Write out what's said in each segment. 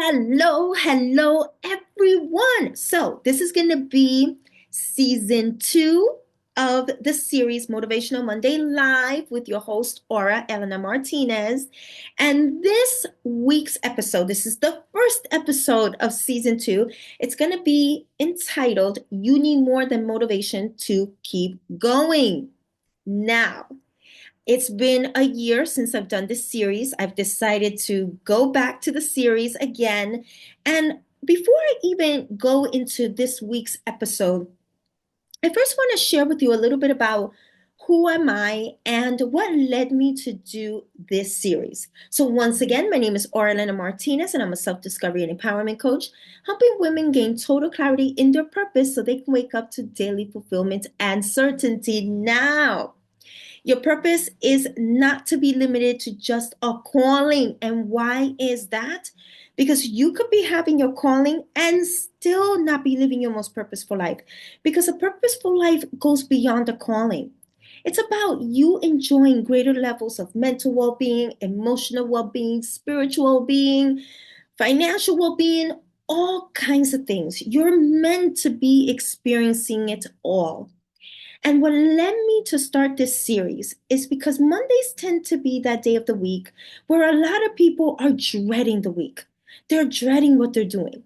Hello, everyone. So, this is going to be season 2 of the series Motivational Monday Live with your host, Aura Elena Martinez. And this week's episode, this is the first episode of season 2. It's going to be entitled, You Need More Than Motivation to Keep Going. Now, it's been a year since I've done this series. I've decided to go back to the series again. And before I even go into this week's episode, I first want to share with you a little bit about who am I and what led me to do this series. So once again, my name is Orlana Martinez and I'm a self-discovery and empowerment coach, helping women gain total clarity in their purpose so they can wake up to daily fulfillment and certainty. Now, your purpose is not to be limited to just a calling. And why is that? Because you could be having your calling and still not be living your most purposeful life. Because a purposeful life goes beyond a calling. It's about you enjoying greater levels of mental well being, emotional well being, spiritual well being, financial well being, all kinds of things. You're meant to be experiencing it all. And what led me to start this series is because Mondays tend to be that day of the week where a lot of people are dreading the week. They're dreading what they're doing.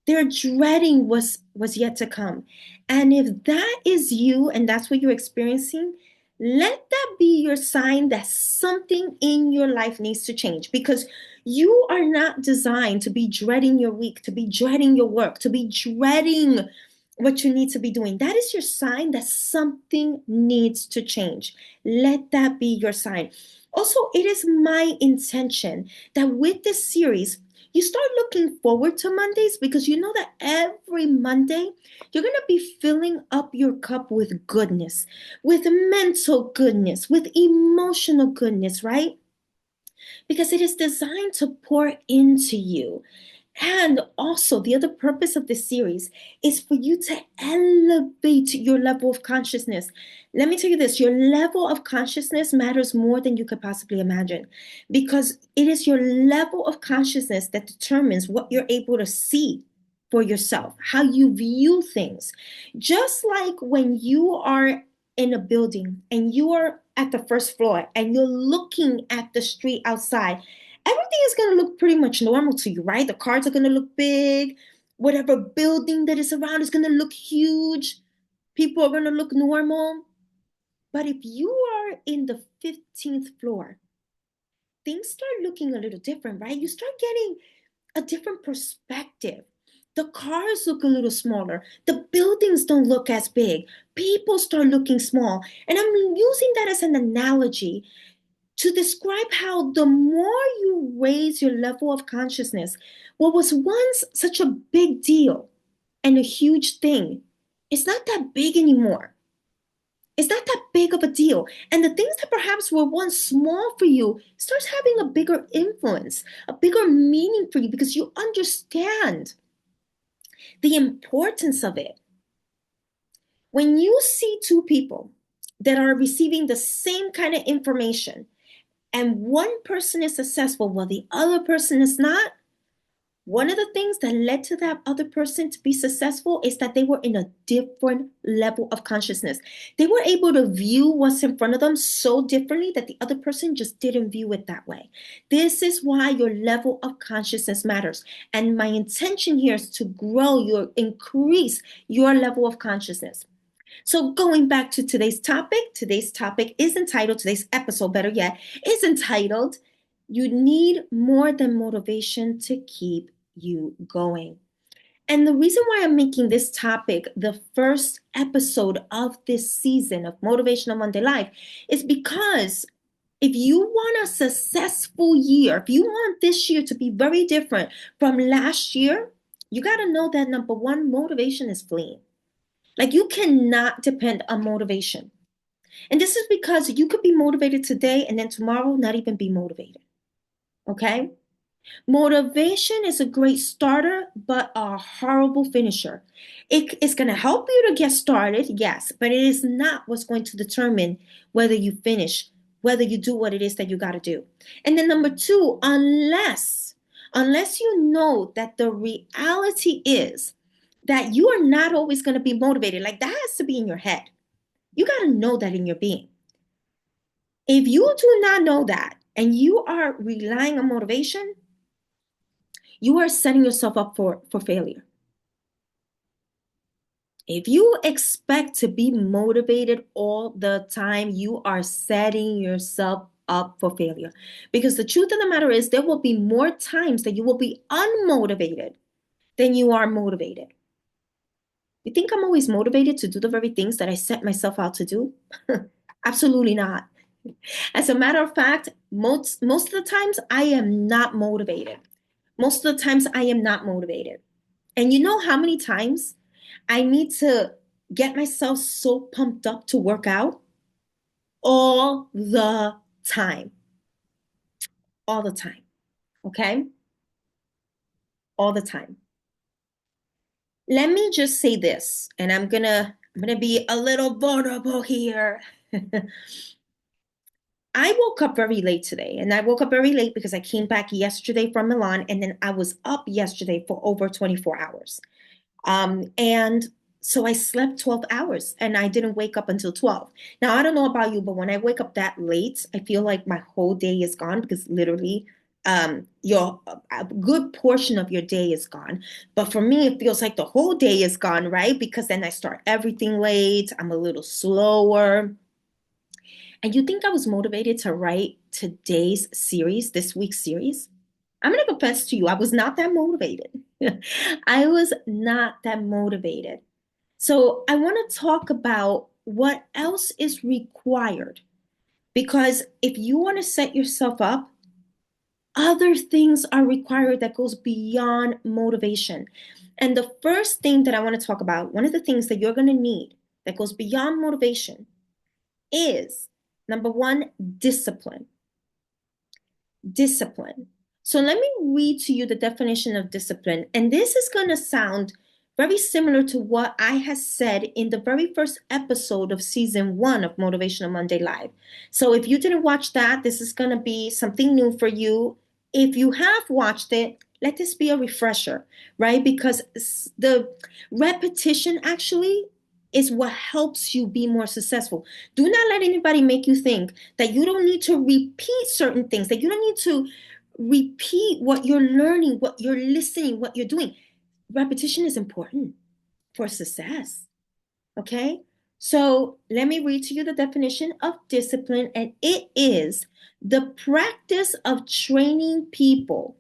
They're dreading what's yet to come. And if that is you and that's what you're experiencing, let that be your sign that something in your life needs to change because you are not designed to be dreading your week, to be dreading your work, to be dreading what you need to be doing. That is your sign that something needs to change. Let that be your sign. Also, it is my intention that with this series, you start looking forward to Mondays because you know that every Monday, you're going to be filling up your cup with goodness, with mental goodness, with emotional goodness, right? Because it is designed to pour into you. And also, the other purpose of this series is for you to elevate your level of consciousness. Let me tell you this, your level of consciousness matters more than you could possibly imagine because it is your level of consciousness that determines what you're able to see for yourself, how you view things. Just like when you are in a building and you are at the first floor and you're looking at the street outside, everything is going to look pretty much normal to you, right? The cars are going to look big. Whatever building that is around is going to look huge. People are going to look normal. But if you are in the 15th floor, things start looking a little different, right? You start getting a different perspective. The cars look a little smaller. The buildings don't look as big. People start looking small. And I'm using that as an analogy to describe how the more you raise your level of consciousness, what was once such a big deal and a huge thing, it's not that big anymore. It's not that big of a deal. And the things that perhaps were once small for you starts having a bigger influence, a bigger meaning for you because you understand the importance of it. When you see two people that are receiving the same kind of information, and one person is successful while the other person is not, one of the things that led to that other person to be successful is that they were in a different level of consciousness. They were able to view what's in front of them so differently that the other person just didn't view it that way. This is why your level of consciousness matters. And my intention here is to increase your level of consciousness. So going back to today's topic is entitled, today's episode, better yet, is entitled, You Need More Than Motivation to Keep You Going. And the reason why I'm making this topic the first episode of this season of Motivational Monday Live is because if you want a successful year, if you want this year to be very different from last year, you got to know that number one, motivation is fleeing. Like you cannot depend on motivation. And this is because you could be motivated today and then tomorrow not even be motivated. Okay? Motivation is a great starter, but a horrible finisher. It's going to help you to get started, yes, but it is not what's going to determine whether you finish, whether you do what it is that you got to do. And then number two, unless you know that the reality is that you are not always going to be motivated. Like that has to be in your head. You got to know that in your being. If you do not know that and you are relying on motivation, you are setting yourself up for failure. If you expect to be motivated all the time, you are setting yourself up for failure. Because the truth of the matter is, there will be more times that you will be unmotivated than you are motivated. You think I'm always motivated to do the very things that I set myself out to do? Absolutely not. As a matter of fact, most of the times I am not motivated. Most of the times I am not motivated. And you know how many times I need to get myself so pumped up to work out? All the time. All the time. Okay? All the time. Let me just say this, and I'm gonna be a little vulnerable here. I woke up very late today, and I woke up very late because I came back yesterday from Milan, and then I was up yesterday for over 24 hours. And so I slept 12 hours and I didn't wake up until 12. Now, I don't know about you, but when I wake up that late, I feel like my whole day is gone because literally your a good portion of your day is gone. But for me, it feels like the whole day is gone, right? Because then I start everything late. I'm a little slower. And you think I was motivated to write today's series, this week's series? I'm going to confess to you, I was not that motivated. I was not that motivated. So I want to talk about what else is required. Because if you want to set yourself up, other things are required that goes beyond motivation. And the first thing that I want to talk about, one of the things that you're going to need that goes beyond motivation is number one, discipline. Discipline. So let me read to you the definition of discipline. And this is going to sound very similar to what I had said in the very first episode of season 1 of Motivational Monday Live. So if you didn't watch that, this is going to be something new for you. If you have watched it, let this be a refresher, right? Because the repetition actually is what helps you be more successful. Do not let anybody make you think that you don't need to repeat certain things, that you don't need to repeat what you're learning, what you're listening, what you're doing. Repetition is important for success. Okay? So let me read to you the definition of discipline, and it is the practice of training people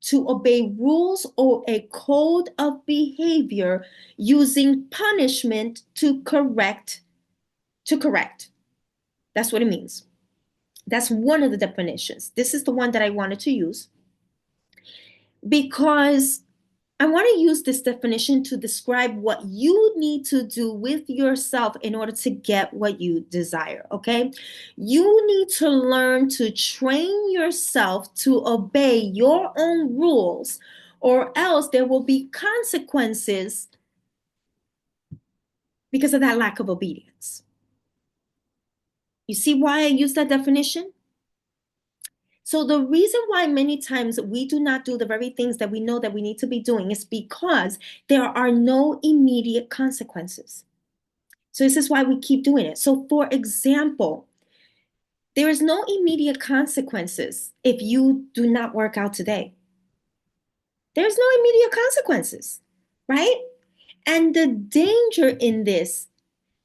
to obey rules or a code of behavior using punishment to correct. That's what it means. That's one of the definitions. This is the one that I wanted to use because I want to use this definition to describe what you need to do with yourself in order to get what you desire, okay? You need to learn to train yourself to obey your own rules, or else there will be consequences because of that lack of obedience. You see why I use that definition? So the reason why many times we do not do the very things that we know that we need to be doing is because there are no immediate consequences. So this is why we keep doing it. So for example, there is no immediate consequences if you do not work out today. There's no immediate consequences, right? And the danger in this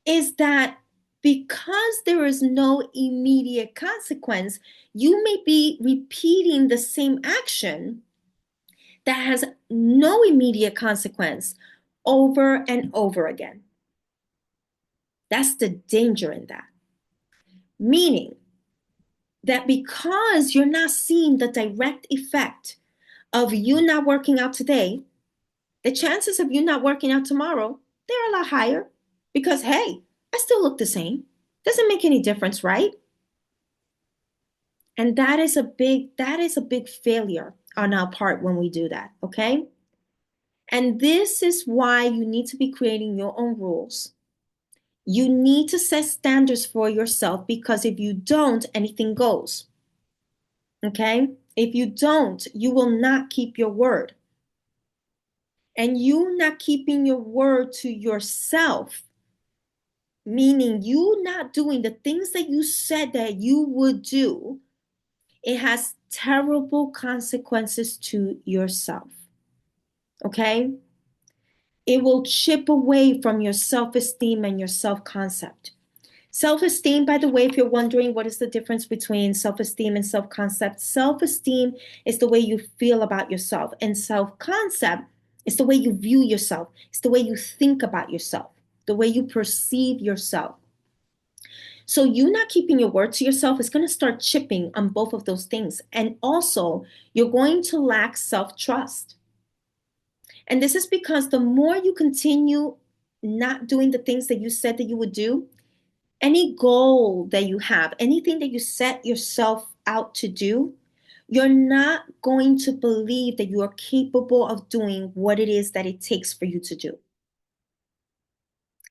is that because there is no immediate consequence, you may be repeating the same action that has no immediate consequence over and over again. That's the danger in that. Meaning that because you're not seeing the direct effect of you not working out today, the chances of you not working out tomorrow, they're a lot higher because, hey, I still look the same. Doesn't make any difference, right? And that is a big failure on our part when we do that, okay? And this is why you need to be creating your own rules. You need to set standards for yourself because if you don't, anything goes. Okay? If you don't, you will not keep your word. And you not keeping your word to yourself, meaning you not doing the things that you said that you would do, it has terrible consequences to yourself. Okay? It will chip away from your self-esteem and your self-concept. Self-esteem, by the way, if you're wondering what is the difference between self-esteem and self-concept, self-esteem is the way you feel about yourself, and self-concept is the way you view yourself. It's the way you think about yourself, the way you perceive yourself. So you not keeping your word to yourself is going to start chipping on both of those things. And also, you're going to lack self-trust. And this is because the more you continue not doing the things that you said that you would do, any goal that you have, anything that you set yourself out to do, you're not going to believe that you are capable of doing what it is that it takes for you to do.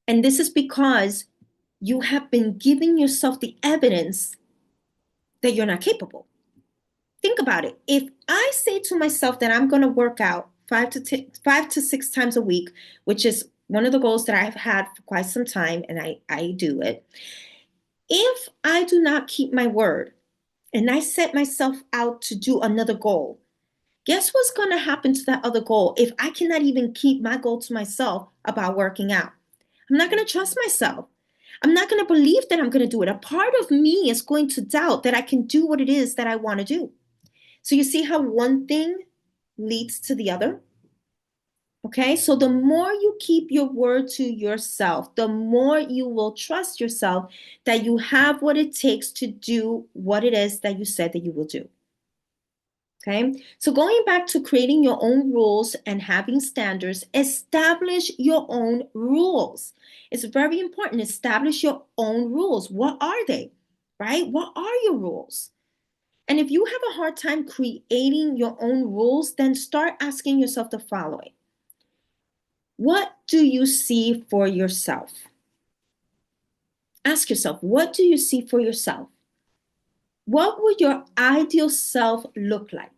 And this is because you have been giving yourself the evidence that you're not capable. Think about it. If I say to myself that I'm going to work out 5 to 6 times a week, which is one of the goals that I've had for quite some time, and I do it. If I do not keep my word and I set myself out to do another goal, guess what's going to happen to that other goal if I cannot even keep my goal to myself about working out? I'm not going to trust myself. I'm not going to believe that I'm going to do it. A part of me is going to doubt that I can do what it is that I want to do. So you see how one thing leads to the other? Okay, so the more you keep your word to yourself, the more you will trust yourself that you have what it takes to do what it is that you said that you will do. Okay, so going back to creating your own rules and having standards, establish your own rules. It's very important. Establish your own rules. What are they? Right? What are your rules? And if you have a hard time creating your own rules, then start asking yourself the following. What do you see for yourself? Ask yourself, what do you see for yourself? What would your ideal self look like?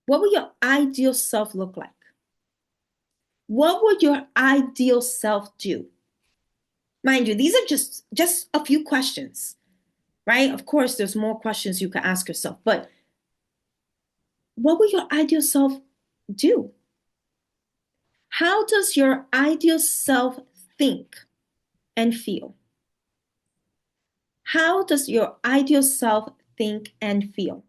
What would your ideal self look like? What would your ideal self do? Mind you, these are just a few questions, right? Of course, there's more questions you can ask yourself, but what would your ideal self do? How does your ideal self think and feel? How does your ideal self think and feel?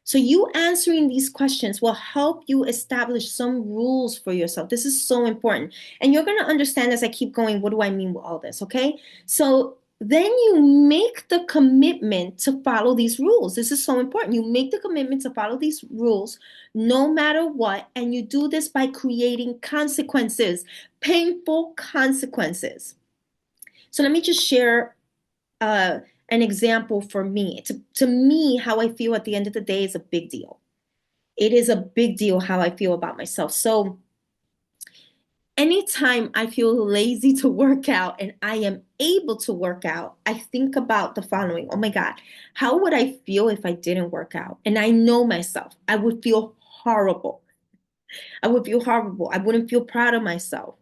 So you answering these questions will help you establish some rules for yourself. This is so important. And you're going to understand as I keep going, what do I mean with all this, okay? So then you make the commitment to follow these rules. This is so important. You make the commitment to follow these rules no matter what. And you do this by creating consequences, painful consequences. So let me just share an example for me. To me, how I feel at the end of the day is a big deal. It is a big deal how I feel about myself. So anytime I feel lazy to work out and I am able to work out, I think about the following. Oh my God, how would I feel if I didn't work out? And I know myself. I would feel horrible. I would feel horrible. I wouldn't feel proud of myself.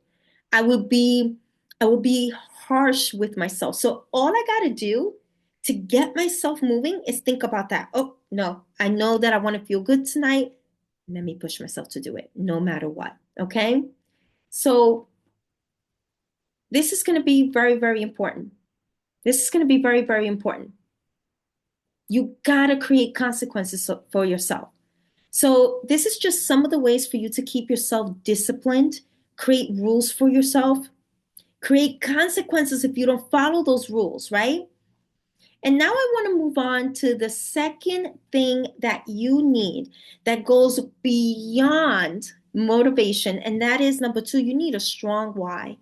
I would be harsh with myself. So all I got to do to get myself moving is think about that. Oh, no, I know that I want to feel good tonight. Let me push myself to do it no matter what. Okay. So this is going to be very, very important. This is going to be very, very important. You got to create consequences for yourself. So this is just some of the ways for you to keep yourself disciplined, create rules for yourself, create consequences if you don't follow those rules, right? And now I want to move on to the second thing that you need that goes beyond motivation. And that is number two, you need a strong why.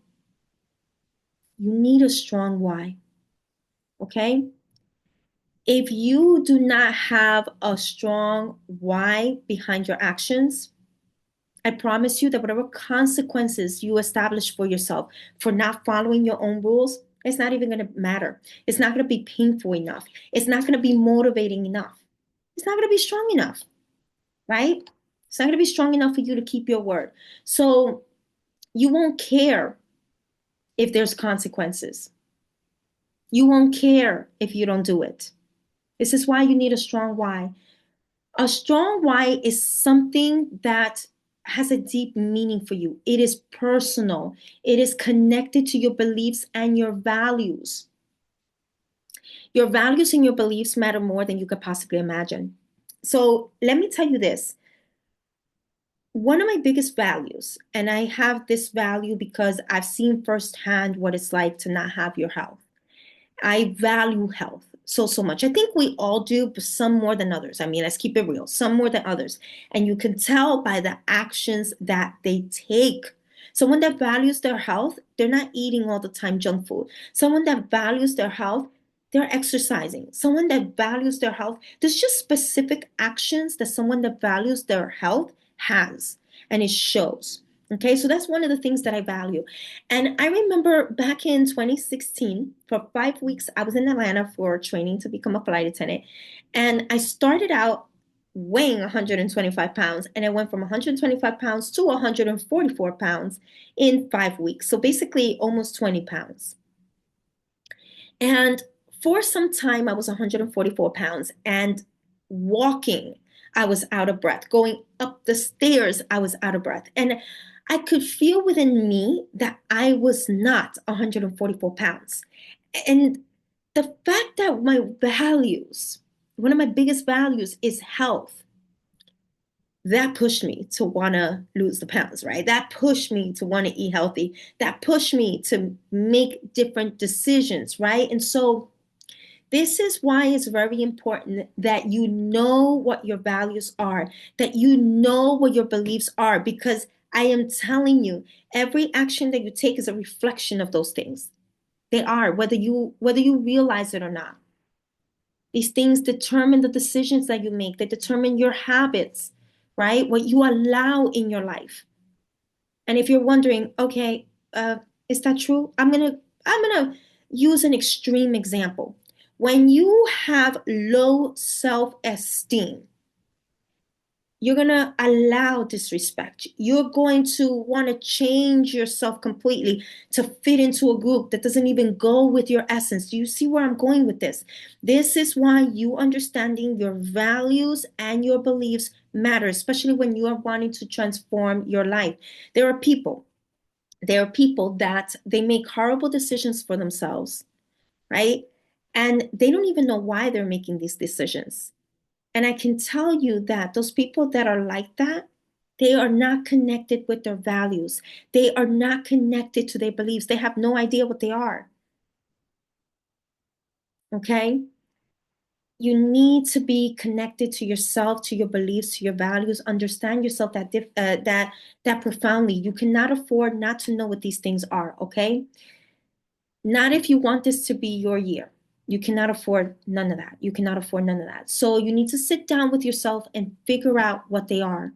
You need a strong why. Okay? If you do not have a strong why behind your actions, I promise you that whatever consequences you establish for yourself for not following your own rules, it's not even going to matter. It's not going to be painful enough. It's not going to be motivating enough. it's not going to be strong enough, right? It's not going to be strong enough for you to keep your word. So you won't care if there's consequences. You won't care if you don't do it. This is why you need a strong why. A strong why is something that has a deep meaning for you. It is personal. It is connected to your beliefs and your values. Your values and your beliefs matter more than you could possibly imagine. So let me tell you this. One of my biggest values, and I have this value because I've seen firsthand what it's like to not have your health. I value health so much. I think we all do, but some more than others. I mean, let's keep it real, some more than others. And you can tell by the actions that they take. Someone that values their health, they're not eating all the time junk food. Someone that values their health, they're exercising. Someone that values their health, there's just specific actions that someone that values their health has, and it shows. Okay, so that's one of the things that I value. And I remember back in 2016, for 5 weeks, I was in Atlanta for training to become a flight attendant. And I started out weighing 125 pounds, and I went from 125 pounds to 144 pounds in 5 weeks. So basically, almost 20 pounds. And for some time, I was 144 pounds, and walking, I was out of breath. Going up the stairs, I was out of breath. And I could feel within me that I was not 144 pounds. And the fact that my values, one of my biggest values is health, that pushed me to want to lose the pounds, right? That pushed me to want to eat healthy. That pushed me to make different decisions, right? And so this is why it's very important that you know what your values are, that you know what your beliefs are, because I am telling you, every action that you take is a reflection of those things. They are, whether you realize it or not. These things determine the decisions that you make. They determine your habits, right? What you allow in your life. And if you're wondering, okay, is that true? I'm gonna use an extreme example. When you have low self-esteem, you're going to allow disrespect. You're going to want to change yourself completely to fit into a group that doesn't even go with your essence. Do you see where I'm going with this? This is why you understanding your values and your beliefs matter, especially when you are wanting to transform your life. There are people, there are people that they make horrible decisions for themselves, right? And they don't even know why they're making these decisions. And I can tell you that those people that are like that, they are not connected with their values. They are not connected to their beliefs. They have no idea what they are. Okay? You need to be connected to yourself, to your beliefs, to your values. Understand yourself that profoundly. You cannot afford not to know what these things are. Okay? Not if you want this to be your year. You cannot afford none of that. You cannot afford none of that. So you need to sit down with yourself and figure out what they are.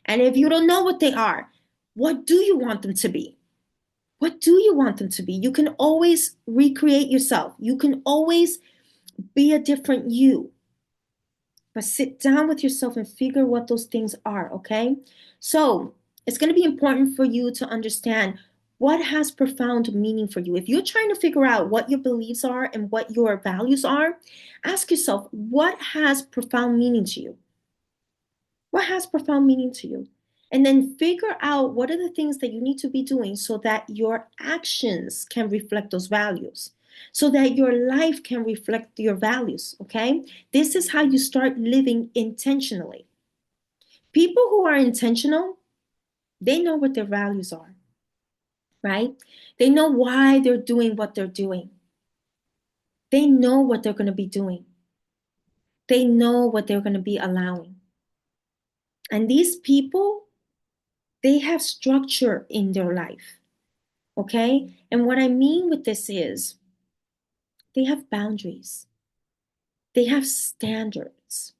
And if you don't know what they are, what do you want them to be? What do you want them to be? You can always recreate yourself. You can always be a different you. But sit down with yourself and figure what those things are, okay? So it's going to be important for you to understand what has profound meaning for you. If you're trying to figure out what your beliefs are and what your values are, ask yourself, what has profound meaning to you? What has profound meaning to you? And then figure out what are the things that you need to be doing so that your actions can reflect those values, so that your life can reflect your values. Okay? This is how you start living intentionally. People who are intentional, they know what their values are, right? They know why they're doing what they're doing. They know what they're going to be doing. They know what they're going to be allowing. And these people, they have structure in their life. Okay? And what I mean with this is they have boundaries, they have standards,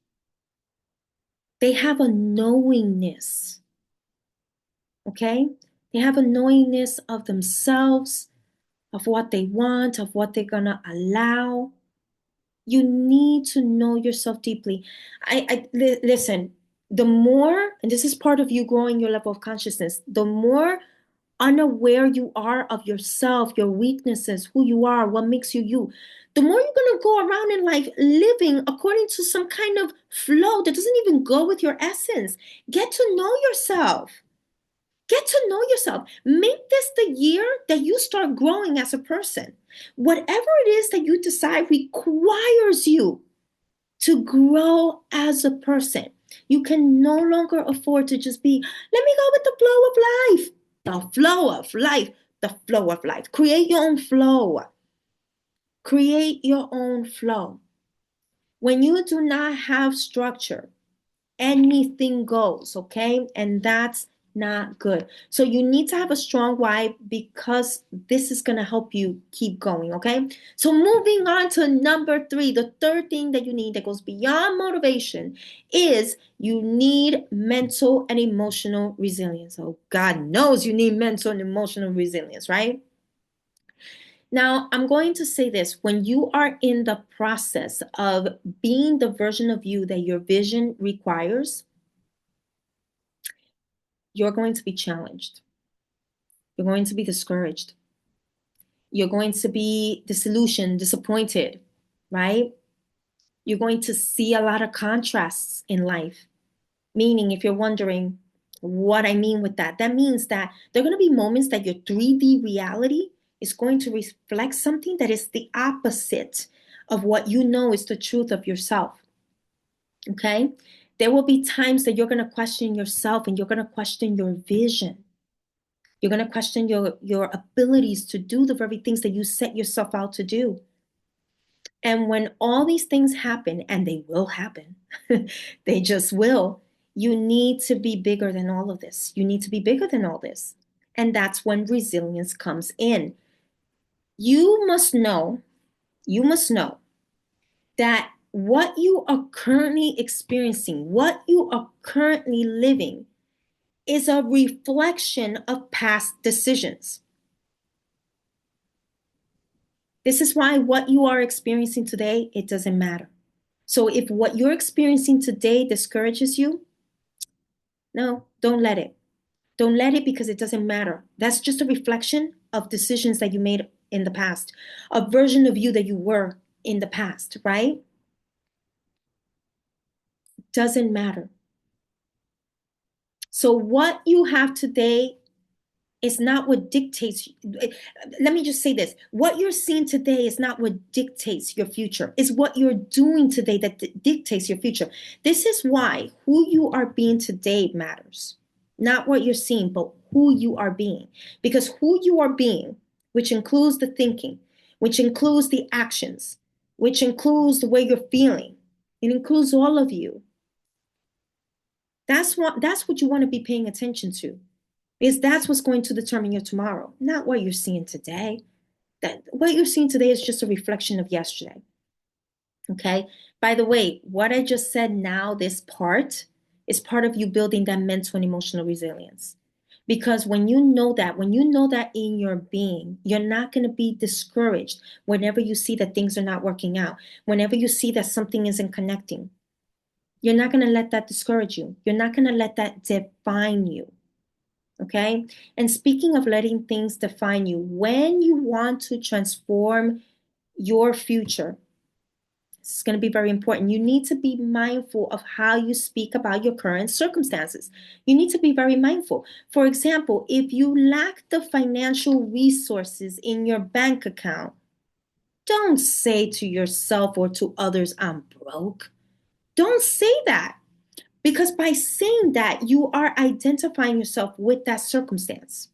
they have a knowingness. Okay? They have a knowingness of themselves, of what they want, of what they're going to allow. You need to know yourself deeply. Listen, the more, and this is part of you growing your level of consciousness, the more unaware you are of yourself, your weaknesses, who you are, what makes you you, the more you're going to go around in life living according to some kind of flow that doesn't even go with your essence. Get to know yourself. Get to know yourself. Make this the year that you start growing as a person. Whatever it is that you decide requires you to grow as a person. You can no longer afford to just be, let me go with the flow of life. The flow of life. The flow of life. Create your own flow. Create your own flow. When you do not have structure, anything goes, okay? And that's not good. So you need to have a strong why, because this is going to help you keep going, okay? So moving on to number 3, the third thing that you need that goes beyond motivation is you need mental and emotional resilience. Oh, God knows you need mental and emotional resilience, right? Now, I'm going to say this. When you are in the process of being the version of you that your vision requires, you're going to be challenged. You're going to be discouraged. You're going to be disillusioned, disappointed, right? You're going to see a lot of contrasts in life. Meaning, if you're wondering what I mean with that, that means that there are going to be moments that your 3D reality is going to reflect something that is the opposite of what you know is the truth of yourself. Okay? There will be times that you're going to question yourself and you're going to question your vision. You're going to question your abilities to do the very things that you set yourself out to do. And when all these things happen, and they will happen, they just will, you need to be bigger than all of this. You need to be bigger than all this. And that's when resilience comes in. You must know that what you are currently experiencing, what you are currently living, is a reflection of past decisions. This is why what you are experiencing today, it doesn't matter. So if what you're experiencing today discourages you, no, don't let it. Don't let it, because it doesn't matter. That's just a reflection of decisions that you made in the past, a version of you that you were in the past, right? Doesn't matter. So what you have today is not what dictates. Let me just say this. What you're seeing today is not what dictates your future. It's what you're doing today that dictates your future. This is why who you are being today matters. Not what you're seeing, but who you are being. Because who you are being, which includes the thinking, which includes the actions, which includes the way you're feeling, it includes all of you. That's what you want to be paying attention to. Because that's what's going to determine your tomorrow, not what you're seeing today. That what you're seeing today is just a reflection of yesterday. Okay. By the way, what I just said now, this part is part of you building that mental and emotional resilience. Because when you know that in your being, you're not going to be discouraged whenever you see that things are not working out, whenever you see that something isn't connecting. You're not going to let that discourage you. You're not going to let that define you. Okay. And speaking of letting things define you, when you want to transform your future, it's going to be very important. You need to be mindful of how you speak about your current circumstances. You need to be very mindful. For example, if you lack the financial resources in your bank account, don't say to yourself or to others, I'm broke. Don't say that. Because by saying that, you are identifying yourself with that circumstance.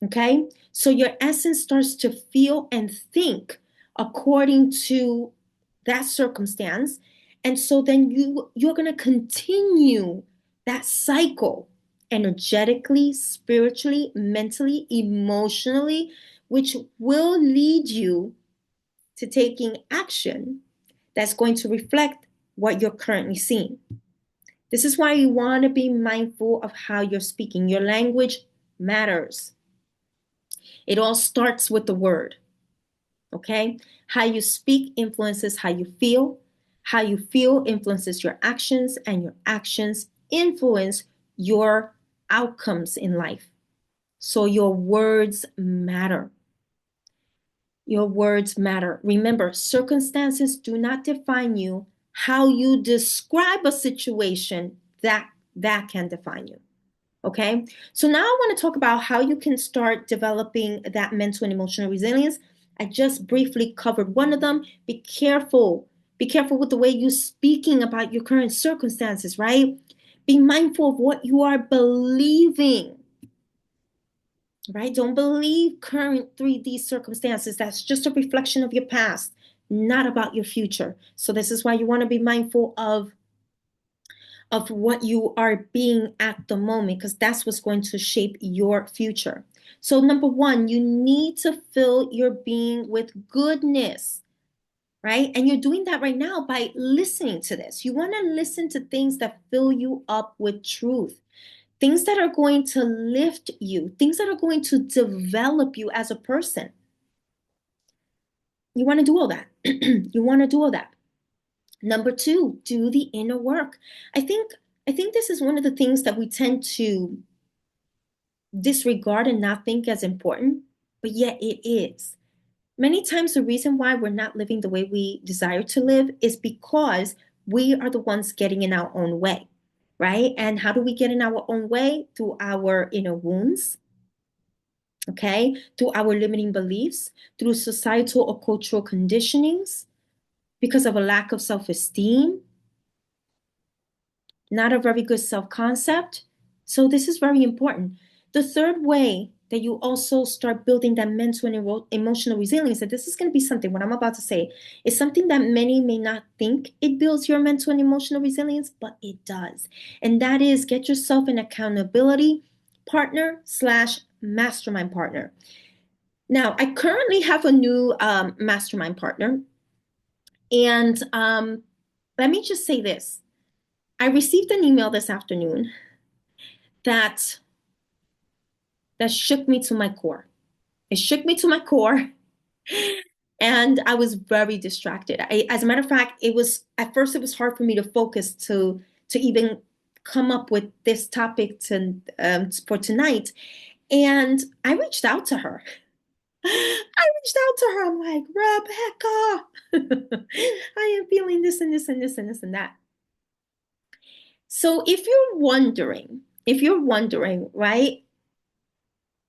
Okay? So your essence starts to feel and think according to that circumstance. And so then you're going to continue that cycle energetically, spiritually, mentally, emotionally, which will lead you to taking action that's going to reflect what you're currently seeing. This is why you want to be mindful of how you're speaking. Your language matters. It all starts with the word. Okay? How you speak influences how you feel. How you feel influences your actions, and your actions influence your outcomes in life. So your words matter. Your words matter. Remember, circumstances do not define you. How you describe a situation, that can define you. Okay? So now I want to talk about how you can start developing that mental and emotional resilience. I just briefly covered one of them. Be careful. Be careful with the way you're speaking about your current circumstances, right? Be mindful of what you are believing, right? Don't believe current 3D circumstances. That's just a reflection of your past, not about your future. So this is why you want to be mindful of what you are being at the moment, because that's what's going to shape your future. So number one, you need to fill your being with goodness, right? And you're doing that right now by listening to this. You want to listen to things that fill you up with truth, things that are going to lift you, things that are going to develop you as a person. You want to do all that. You want to do all that. Number two, do the inner work. I think I think this is one of the things that we tend to disregard and not think as important, but yet it is. Many times the reason why we're not living the way we desire to live is because we are the ones getting in our own way, right? And how do we get in our own way? Through our inner wounds, okay? Through our limiting beliefs, through societal or cultural conditionings, because of a lack of self-esteem, not a very good self-concept. So this is very important. The third way that you also start building that mental and emotional resilience, and this is going to be something, what I'm about to say, is something that many may not think it builds your mental and emotional resilience, but it does. And that is get yourself an accountability partner slash mastermind partner. Now, I currently have a new mastermind partner. And let me just say this. I received an email this afternoon that shook me to my core. It shook me to my core, and I was very distracted. As a matter of fact, it was at first it was hard for me to focus to even come up with this topic for tonight. And I reached out to her. I reached out to her. I'm like, Rebecca, I am feeling this and this and this and this and that. So if you're wondering, right,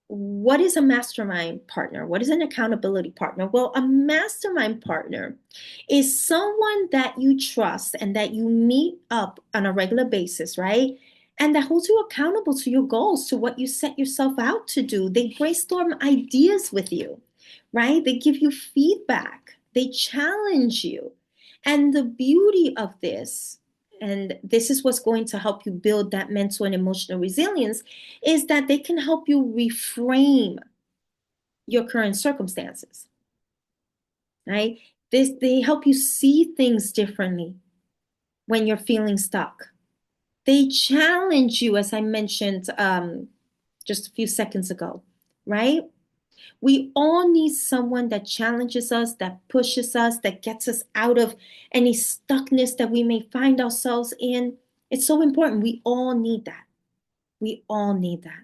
what is a mastermind partner? What is an accountability partner? Well, a mastermind partner is someone that you trust and that you meet up on a regular basis, right? And that holds you accountable to your goals, to what you set yourself out to do. They brainstorm ideas with you, right? They give you feedback, they challenge you. And the beauty of this, and this is what's going to help you build that mental and emotional resilience, is that they can help you reframe your current circumstances, right? They help you see things differently when you're feeling stuck. They challenge you, as I mentioned just a few seconds ago, right? We all need someone that challenges us, that pushes us, that gets us out of any stuckness that we may find ourselves in. It's so important. We all need that. We all need that.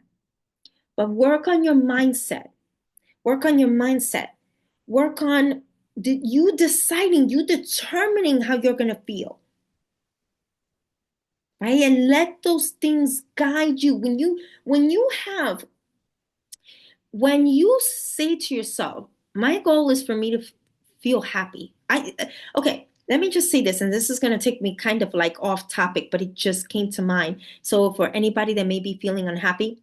But work on your mindset. Work on your mindset. Work on you deciding, you determining how you're going to feel. Right? And let those things guide you. When you say to yourself, my goal is for me to feel happy. Okay, let me just say this, and this is going to take me kind of like off topic, but it just came to mind. So for anybody that may be feeling unhappy,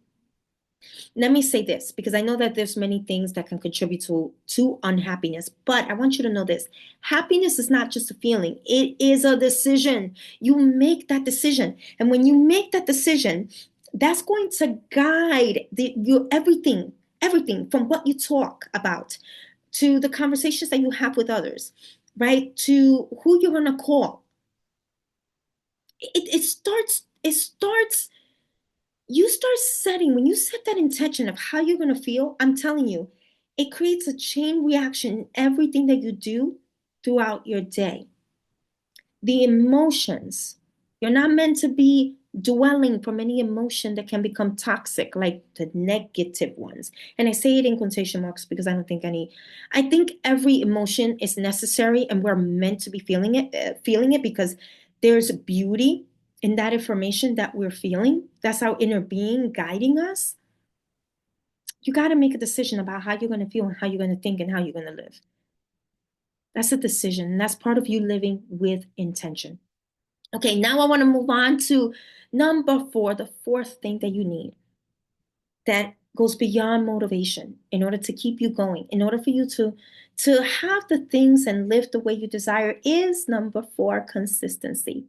let me say this, because I know that there's many things that can contribute to unhappiness, but I want you to know this. Happiness is not just a feeling. It is a decision. You make that decision. And when you make that decision, that's going to guide your everything from what you talk about to the conversations that you have with others, right? To who you're going to call. It starts you start setting, when you set that intention of how you're going to feel, I'm telling you, It creates a chain reaction in everything that you do throughout your day. The emotions, you're not meant to be dwelling from any emotion that can become toxic, like the negative ones. And I say it in quotation marks because I think every emotion is necessary and we're meant to be feeling it because there's beauty in that information that we're feeling. That's our inner being guiding us. You got to make a decision about how you're going to feel and how you're going to think and how you're going to live. That's a decision. And that's part of you living with intention. Okay, now I want to move on to number 4, the fourth thing that you need that goes beyond motivation in order to keep you going, in order for you to have the things and live the way you desire is number 4, consistency.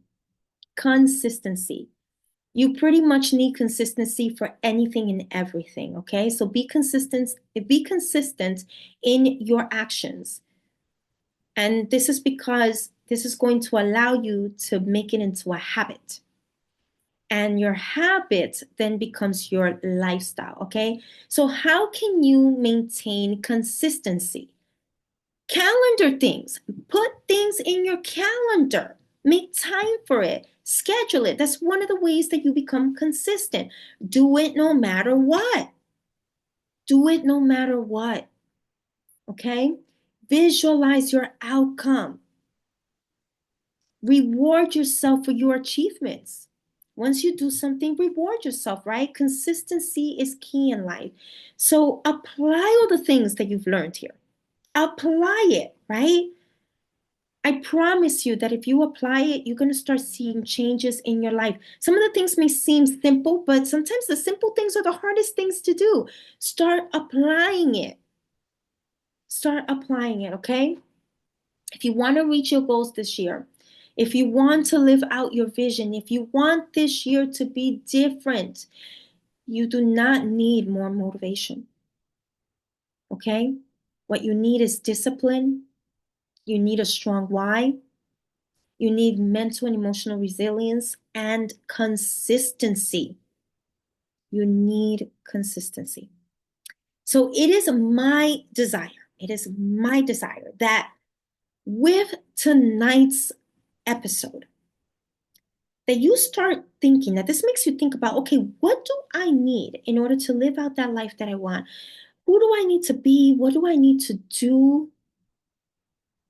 Consistency. You pretty much need consistency for anything and everything, okay? So be consistent in your actions. And this is because this is going to allow you to make it into a habit. And your habit then becomes your lifestyle, okay? So how can you maintain consistency? Calendar things. Put things in your calendar. Make time for it. Schedule it. That's one of the ways that you become consistent. Do it no matter what. Do it no matter what, okay? Visualize your outcome. Reward yourself for your achievements. Once you do something, reward yourself, right? Consistency is key in life. So apply all the things that you've learned here. Apply it, right? I promise you that if you apply it, you're going to start seeing changes in your life. Some of the things may seem simple, but sometimes the simple things are the hardest things to do. Start applying it. Start applying it, okay? If you want to reach your goals this year, if you want to live out your vision, if you want this year to be different, you do not need more motivation. Okay? What you need is discipline. You need a strong why. You need mental and emotional resilience and consistency. You need consistency. So it is my desire that with tonight's episode, that you start thinking that this makes you think about, okay, what do I need in order to live out that life that I want? Who do I need to be? What do I need to do?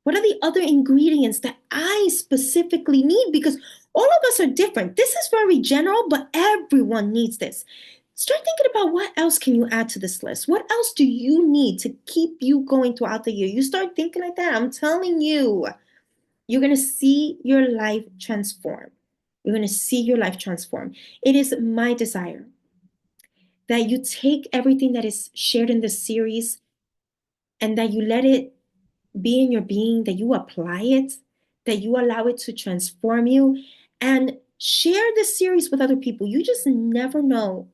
What are the other ingredients that I specifically need? Because all of us are different. This is very general, but everyone needs this. Start thinking about what else can you add to this list? What else do you need to keep you going throughout the year? You start thinking like that, I'm telling you, you're going to see your life transform. You're going to see your life transform. It is my desire that you take everything that is shared in this series and that you let it be in your being, that you apply it, that you allow it to transform you, and share this series with other people. You just never know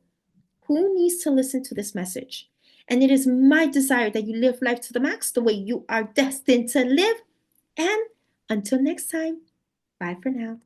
who needs to listen to this message. And it is my desire that you live life to the max the way you are destined to live. And until next time, bye for now.